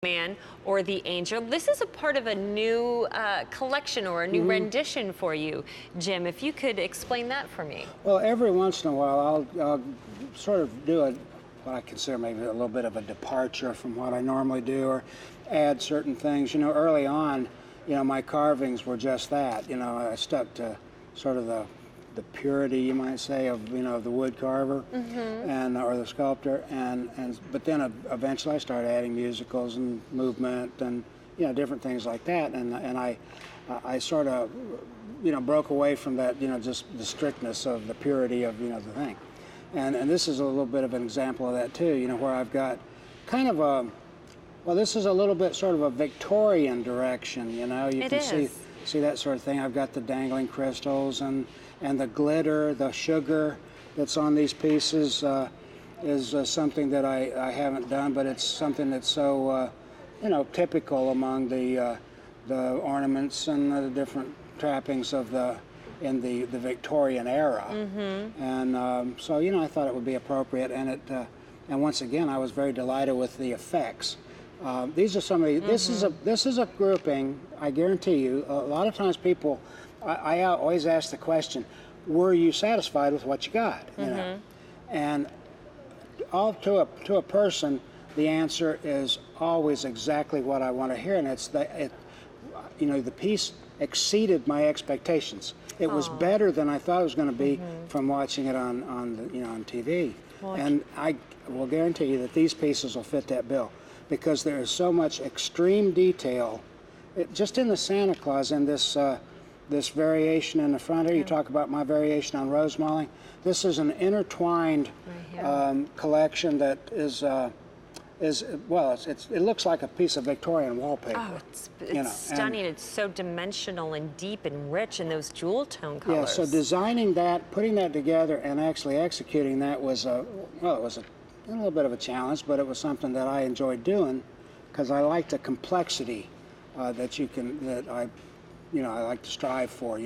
Man or the angel. This is a part of a new collection or a new rendition for you, Jim. If you could explain that for me. Well, every once in a while I'll sort of do what I consider maybe a little bit of a departure from what I normally do, or add certain things. You know, early on, my carvings were just that. I stuck to sort of the purity, you might say, of the wood carver and or the sculptor, but then eventually I started adding musicals and movement and different things like that, and I sort of broke away from that, just the strictness of the purity of the thing, and this is a little bit of an example of that too, where I've got kind of a, well, this is a little bit sort of a Victorian direction, you can see that sort of thing. I've got the dangling crystals and the glitter, the sugar that's on these pieces is something that I haven't done, but it's something that's so typical among the ornaments and the different trappings of in the Victorian era, and so I thought it would be appropriate, and once again I was very delighted with the effects. These are some of the, this is a grouping, I guarantee you. A lot of times people, I always ask the question, were you satisfied with what you got? And all to a person, the answer is always exactly what I want to hear, and it's the piece exceeded my expectations. It was better than I thought it was going to be from watching it on TV. Well, and I will guarantee you that these pieces will fit that bill, because there is so much extreme detail, just in the Santa Claus and this variation in the front here. You talk about my variation on rose mulling. This is an intertwined collection that is well, it looks like a piece of Victorian wallpaper. Oh, it's stunning. It's so dimensional and deep and rich in those jewel tone colors. Yeah, so designing that, putting that together, and actually executing that was it was a little bit of a challenge, but it was something that I enjoyed doing, because I like the complexity that I like to strive for.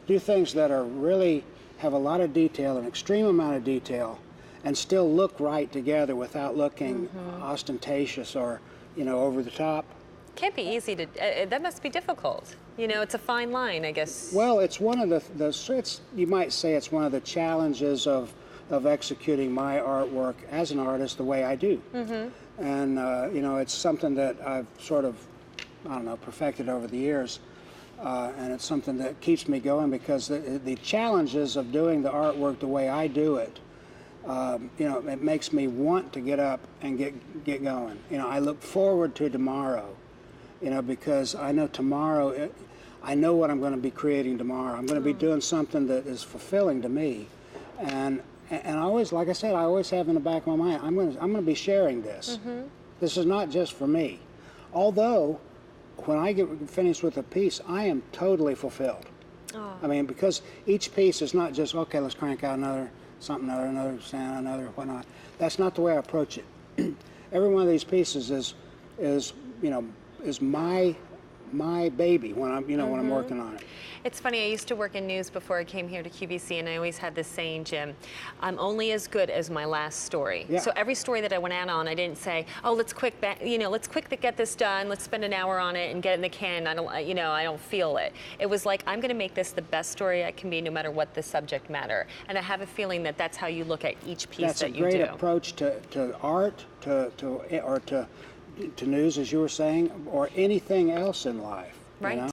Do things that are really have a lot of detail, an extreme amount of detail, and still look right together without looking ostentatious or over the top. Can't be easy to. That must be difficult. It's a fine line, I guess. Well, it's one of the you might say it's one of the challenges of executing my artwork as an artist the way I do. And it's something that I've sort of, perfected over the years, and it's something that keeps me going, because the challenges of doing the artwork the way I do it, it makes me want to get up and get going. I look forward to tomorrow, because I know tomorrow, I know what I'm going to be creating tomorrow. I'm going to be doing something that is fulfilling to me, and I always, like I said, I always have in the back of my mind, I'm going to be sharing this. This is not just for me. Although, when I get finished with a piece, I am totally fulfilled. I mean, because each piece is not just, okay, let's crank out another sound, whatnot. That's not the way I approach it. Every one of these pieces is my baby when I'm when I'm working on it. It's funny, I used to work in news before I came here to QVC, and I always had this saying, Jim, I'm only as good as my last story. So every story that I went out on, I didn't say, oh, let's quick get this done, let's spend an hour on it and get it in the can. I don't feel it. It was like, I'm going to make this the best story I can be, no matter what the subject matter. And I have a feeling that that's how you look at each piece that you do. That's a great approach to art, to news, as you were saying, or anything else in life. Right.